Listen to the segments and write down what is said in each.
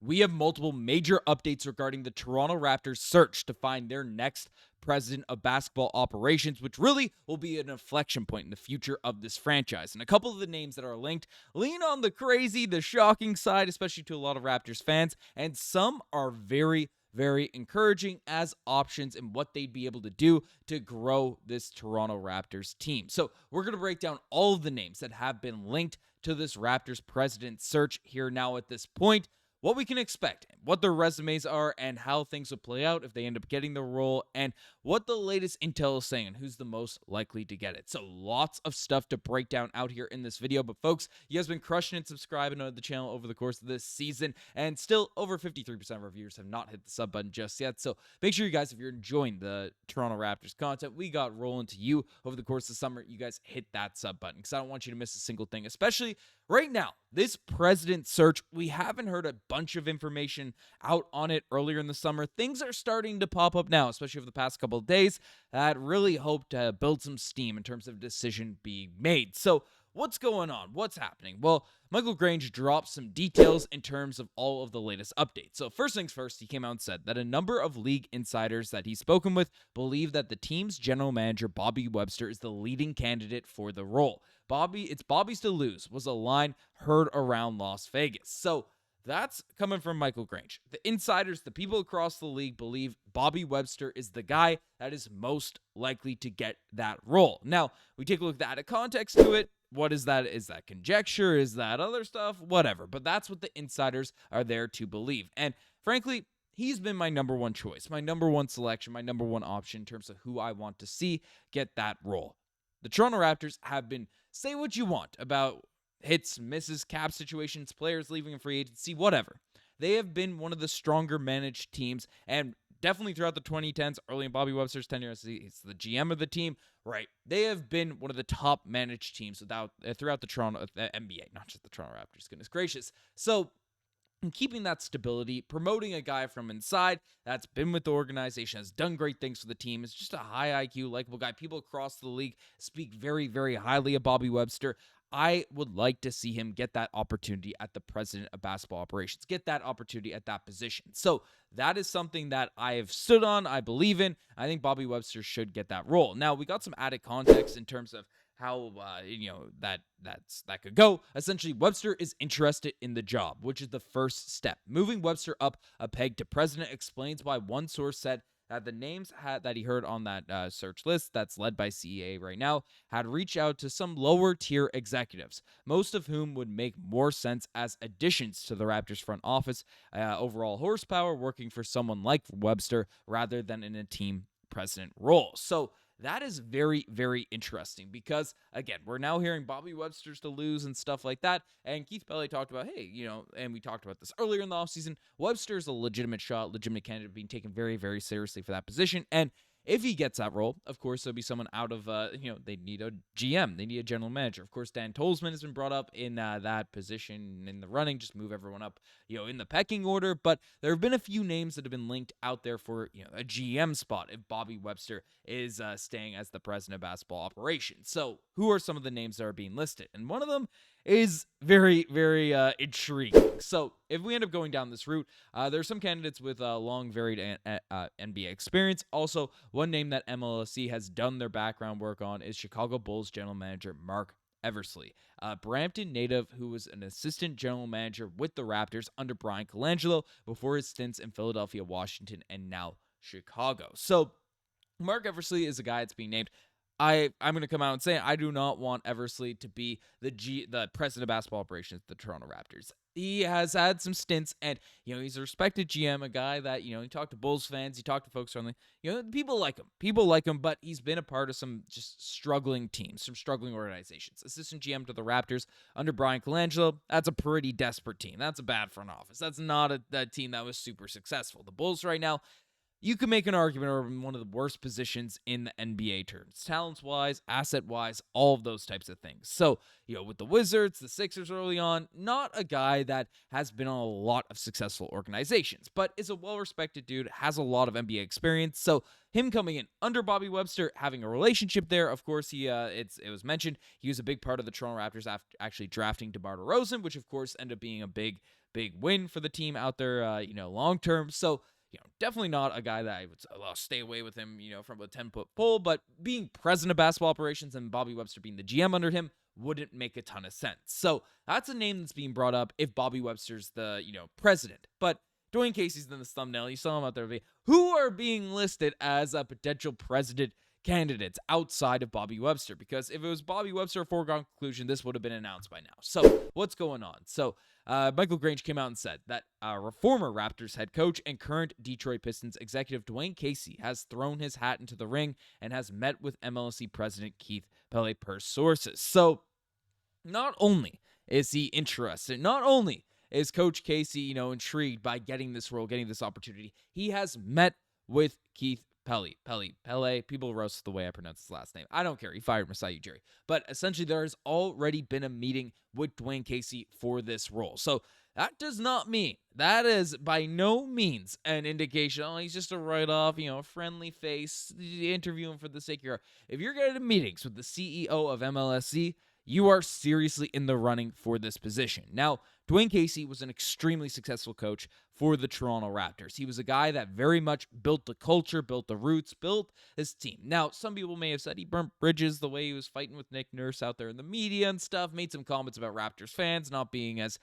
We have multiple major updates regarding the Toronto Raptors' search to find their next president of basketball operations, which really will be an inflection point in the future of this franchise. And a couple of the names that are linked lean on the crazy, the shocking side, especially to a lot of Raptors fans, and some are very encouraging as options in what they'd be able to do to grow this Toronto Raptors team. So we're going to break down all of the names that have been linked to this Raptors president search here now at this point, what we can expect, what their resumes are, and how things will play out if they end up getting the role, and what the latest intel is saying and who's the most likely to get it. So lots of stuff to break down out here in this video. But folks, you guys have been crushing and subscribing to the channel over the course of this season, and still over 53% of our viewers have not hit the sub button just yet. So make sure you guys, if you're enjoying the Toronto Raptors content we got rolling to you over the course of the summer, you guys hit that sub button, because I don't want you to miss a single thing, especially right now. This president search, we haven't heard a bunch of information out on it earlier in the summer. Things are starting to pop up now, especially over the past couple of days, that really hope to build some steam in terms of decision being made. So what's going on? What's happening? Well, Michael Grange dropped some details in terms of all of the latest updates. So first things first, he came out and said that a number of league insiders that he's spoken with believe that the team's general manager, Bobby Webster, is the leading candidate for the role. It's Bobby's to lose was a line heard around Las Vegas. So that's coming from Michael Grange. The insiders, the people across the league, believe Bobby Webster is the guy that is most likely to get that role. Now, we take a look at a context to it. What is that? Is that conjecture? Is that other stuff? Whatever. But that's what the insiders are there to believe. And frankly, he's been my number one choice, my number one selection, my number one option in terms of who I want to see get that role. The Toronto Raptors have been, say what you want about hits, misses, cap situations, players leaving in free agency, whatever. They have been one of the stronger managed teams, and definitely throughout the 2010s, early in Bobby Webster's tenure as he's the GM of the team, right? They have been one of the top managed teams throughout the Toronto NBA, not just the Toronto Raptors, goodness gracious. So, and keeping that stability, promoting a guy from inside that's been with the organization, has done great things for the team, is just a high IQ, likable guy. People across the league speak very, very highly of Bobby Webster. I would like to see him get that opportunity at the president of basketball operations, get that opportunity at that position. So that is something that I have stood on, I believe in. I think Bobby Webster should get that role. Now, we got some added context in terms of how that could go. Essentially, Webster is interested in the job, which is the first step. Moving Webster up a peg to president explains why one source said that the names that he heard on that search list that's led by CEA right now had reached out to some lower tier executives, most of whom would make more sense as additions to the Raptors front office, overall horsepower, working for someone like Webster rather than in a team president role. So that is very, very interesting because, again, we're now hearing Bobby Webster's to lose and stuff like that. And Keith Pelley talked about, hey, and we talked about this earlier in the offseason, Webster's a legitimate shot, legitimate candidate being taken very, very seriously for that position. And if he gets that role, of course, there'll be someone out of, they need a GM. They need a general manager. Of course, Dan Tolzman has been brought up in that position in the running, just move everyone up, in the pecking order. But there have been a few names that have been linked out there for, a GM spot if Bobby Webster is staying as the president of basketball operations. So who are some of the names that are being listed? And one of them is very, very intriguing. So if we end up going down this route, there's some candidates with long, varied NBA experience. Also, one name that MLSE has done their background work on is Chicago Bulls general manager Mark Eversley, a Brampton native who was an assistant general manager with the Raptors under Brian Colangelo before his stints in Philadelphia, Washington, and now Chicago. So Mark Eversley is a guy that's being named. I'm going to come out and say I do not want Eversley to be the president of basketball operations at the Toronto Raptors. He has had some stints, and he's a respected GM, a guy that he talked to Bulls fans, he talked to folks around people like him, but he's been a part of some just struggling teams, some struggling organizations. Assistant GM to the Raptors under Brian Colangelo, that's a pretty desperate team. That's a bad front office. That's not a team that was super successful. The Bulls right now, you could make an argument are in one of the worst positions in the NBA terms. Talents-wise, asset-wise, all of those types of things. So, with the Wizards, the Sixers early on, not a guy that has been on a lot of successful organizations, but is a well-respected dude, has a lot of NBA experience. So, him coming in under Bobby Webster, having a relationship there, of course, it was mentioned, he was a big part of the Toronto Raptors after actually drafting DeMar DeRozan, which, of course, ended up being a big win for the team out there, long-term. So, definitely not a guy that I would stay away with him, from a 10-foot pole, but being president of basketball operations and Bobby Webster being the GM under him wouldn't make a ton of sense. So that's a name that's being brought up if Bobby Webster's the, president. But Dwayne Casey's in this thumbnail. You saw him out there. Who are being listed as a potential president candidates outside of Bobby Webster? Because if it was Bobby Webster, a foregone conclusion, this would have been announced by now. So what's going on? So Michael Grange came out and said that former Raptors head coach and current Detroit Pistons executive Dwayne Casey has thrown his hat into the ring and has met with MLSE president Keith Pelley per sources. So not only is he interested, not only is Coach Casey, intrigued by getting this role, getting this opportunity, he has met with Keith Pelley. People roast the way I pronounce his last name. I don't care. He fired Masai Ujiri. But essentially, there has already been a meeting with Dwayne Casey for this role. So that does not mean, that is by no means an indication, he's just a write-off, a friendly face, interview him for the sake of your... If you're getting meetings with the CEO of MLSE, you are seriously in the running for this position. Now, Dwayne Casey was an extremely successful coach for the Toronto Raptors. He was a guy that very much built the culture, built the roots, built his team. Now, some people may have said he burnt bridges the way he was fighting with Nick Nurse out there in the media and stuff, made some comments about Raptors fans not being as,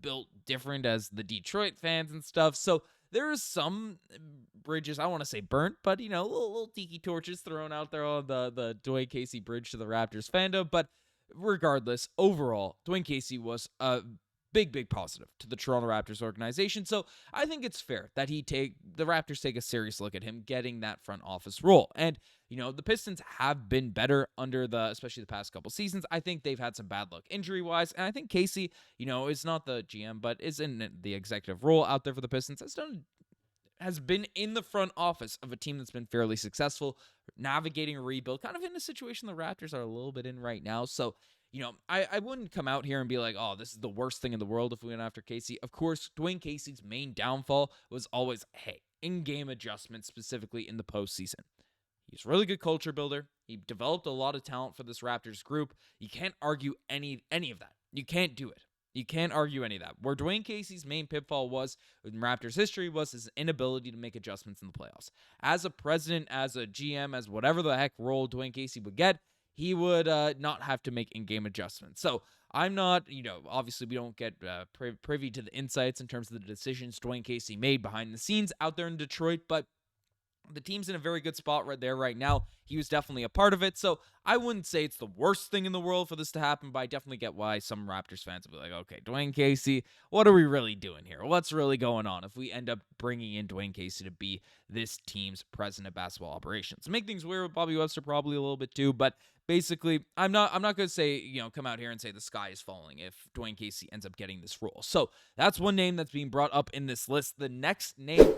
built different as the Detroit fans and stuff. So there is some bridges, I want to say burnt, but, little tiki torches thrown out there on the Dwayne Casey bridge to the Raptors fandom. But regardless, overall, Dwayne Casey was a big positive to the Toronto Raptors organization. So I think it's fair that the Raptors take a serious look at him getting that front office role. And, the Pistons have been better under especially the past couple seasons. I think they've had some bad luck injury-wise. And I think Casey, is not the GM, but is in the executive role out there for the Pistons. Has been in the front office of a team that's been fairly successful, navigating a rebuild, kind of in a situation the Raptors are a little bit in right now. So, I wouldn't come out here and be like, oh, this is the worst thing in the world if we went after Casey. Of course, Dwayne Casey's main downfall was always, in-game adjustments, specifically in the postseason. He's a really good culture builder. He developed a lot of talent for this Raptors group. You can't argue any of that. You can't do it. You can't argue any of that. Where Dwayne Casey's main pitfall was in Raptors history was his inability to make adjustments in the playoffs. As a president, as a GM, as whatever the heck role Dwayne Casey would get, he would not have to make in-game adjustments. So I'm not, obviously we don't get privy to the insights in terms of the decisions Dwayne Casey made behind the scenes out there in Detroit, but the team's in a very good spot right there right now. He was definitely a part of it. So I wouldn't say it's the worst thing in the world for this to happen, but I definitely get why some Raptors fans will be like, okay, Dwayne Casey, what are we really doing here? What's really going on if we end up bringing in Dwayne Casey to be this team's president of basketball operations? Make things weird with Bobby Webster probably a little bit too, but basically, I'm not going to say, come out here and say the sky is falling if Dwayne Casey ends up getting this role. So that's one name that's being brought up in this list. The next name,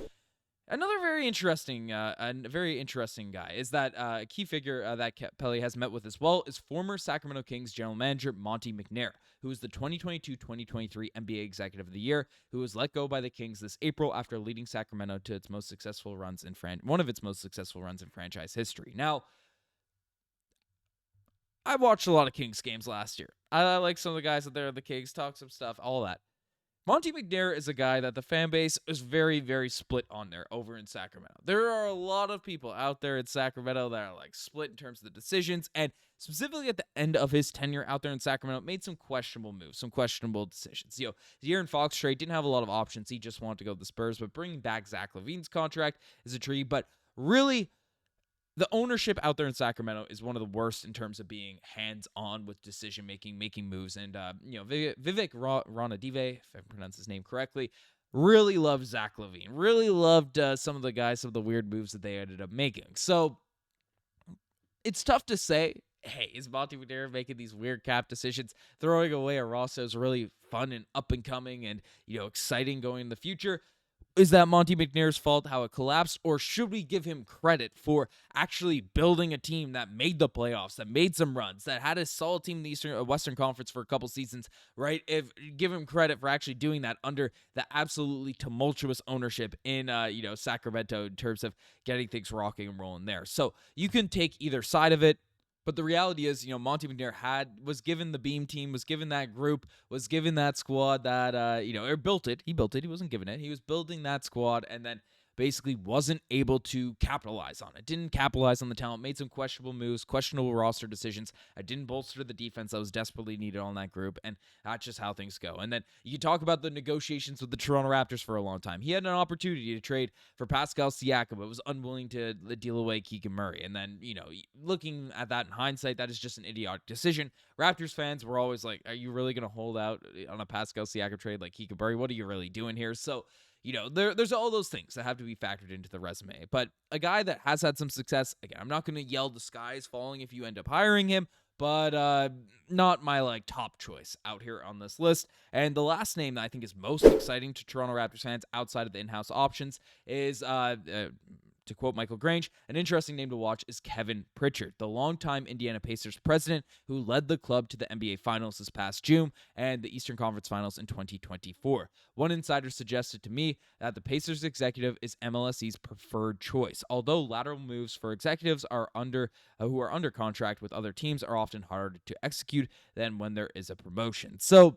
another very interesting guy, is that a key figure that Pelley has met with as well is former Sacramento Kings general manager Monty McNair, who is the 2022-2023 NBA Executive of the Year, who was let go by the Kings this April after leading Sacramento to its most successful runs in one of its most successful runs in franchise history. Now, I watched a lot of Kings games last year. I like some of the guys out there at the Kings, talk some stuff, all that. Monty McNair is a guy that the fan base is very, very split on there over in Sacramento. There are a lot of people out there in Sacramento that are split in terms of the decisions, and specifically at the end of his tenure out there in Sacramento, made some questionable moves, some questionable decisions. The De'Aaron Fox trade didn't have a lot of options. He just wanted to go to the Spurs, but bringing back Zach LaVine's contract is a treat. But really, the ownership out there in Sacramento is one of the worst in terms of being hands-on with decision-making, making moves. And, Vivek Ranadive, if I pronounce his name correctly, really loved Zach LaVine. Really loved some of the weird moves that they ended up making. So it's tough to say, hey, is Monty McNair making these weird cap decisions? Throwing away a roster is really fun and up-and-coming and, exciting going in the future. is that Monty McNair's fault how it collapsed, or should we give him credit for actually building a team that made the playoffs, that made some runs, that had a solid team in the Western Conference for a couple seasons, right? Give him credit for actually doing that under the absolutely tumultuous ownership in Sacramento in terms of getting things rocking and rolling there. So you can take either side of it. But the reality is, Monty McNair was given the beam team, was given that group, was given that squad that, or built it. He built it. He wasn't given it. He was building that squad and then basically wasn't able to capitalize on it. Didn't capitalize on the talent, made some questionable moves, questionable roster decisions. I didn't bolster the defense that was desperately needed on that group, and that's just how things go. And then you talk about the negotiations with the Toronto Raptors for a long time. He had an opportunity to trade for Pascal Siakam, but was unwilling to deal away Keegan Murray. And then, looking at that in hindsight, that is just an idiotic decision. Raptors fans were always like, are you really going to hold out on a Pascal Siakam trade like Keegan Murray? What are you really doing here? So, there's all those things that have to be factored into the resume. But a guy that has had some success, again, I'm not going to yell the sky is falling if you end up hiring him, but not my top choice out here on this list. And the last name that I think is most exciting to Toronto Raptors fans outside of the in-house options is to quote Michael Grange, an interesting name to watch is Kevin Pritchard, the longtime Indiana Pacers president who led the club to the NBA Finals this past June and the Eastern Conference Finals in 2024. One insider suggested to me that the Pacers executive is MLSE's preferred choice, although lateral moves for executives who are under contract with other teams are often harder to execute than when there is a promotion. So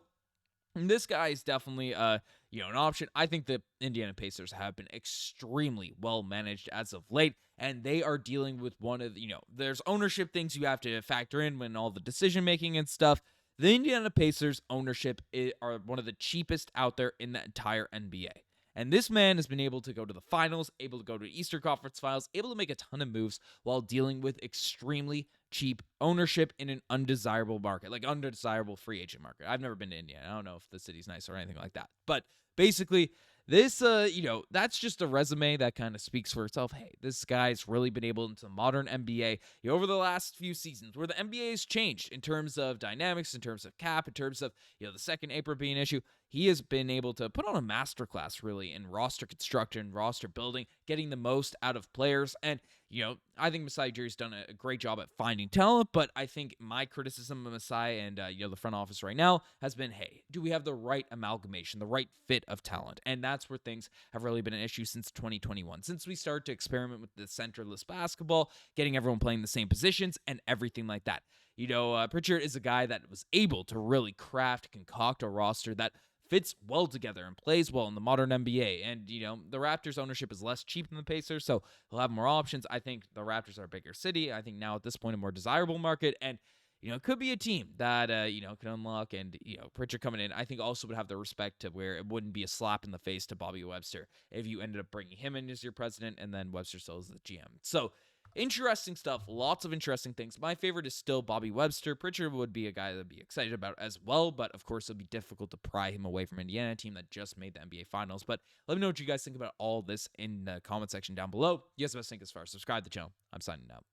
this guy is definitely an option. I think the Indiana Pacers have been extremely well managed as of late, and they are dealing with one of there's ownership things you have to factor in when all the decision making and stuff. The Indiana Pacers ownership are one of the cheapest out there in the entire NBA. And this man has been able to go to the finals, able to go to Eastern Conference Finals, able to make a ton of moves while dealing with extremely cheap ownership in an undesirable market, like undesirable free agent market. I've never been to Indiana. I don't know if the city's nice or anything like that. But basically, this, that's just a resume that kind of speaks for itself. Hey, this guy's really been able into the modern NBA over the last few seasons where the NBA has changed in terms of dynamics, in terms of cap, in terms of, the second apron being an issue. He has been able to put on a masterclass, really, in roster construction, roster building, getting the most out of players. And, I think Masai Ujiri's done a great job at finding talent, but I think my criticism of Masai and, the front office right now has been, hey, do we have the right amalgamation, the right fit of talent? And that's where things have really been an issue since 2021, since we started to experiment with the centerless basketball, getting everyone playing the same positions and everything like that. Pritchard is a guy that was able to really concoct a roster that fits well together and plays well in the modern NBA. And, the Raptors ownership is less cheap than the Pacers, so he'll have more options. I think the Raptors are a bigger city. I think now at this point a more desirable market. And, it could be a team that, can unlock. And, Pritchard coming in, I think also would have the respect to where it wouldn't be a slap in the face to Bobby Webster if you ended up bringing him in as your president and then Webster still as the GM. So, interesting stuff. Lots of interesting things. My favorite is still Bobby Webster. Pritchard would be a guy that I'd be excited about as well, but of course it'll be difficult to pry him away from Indiana, a team that just made the NBA Finals. But let me know what you guys think about all this in the comment section down below. You guys must think as far. Subscribe to the channel. I'm signing out.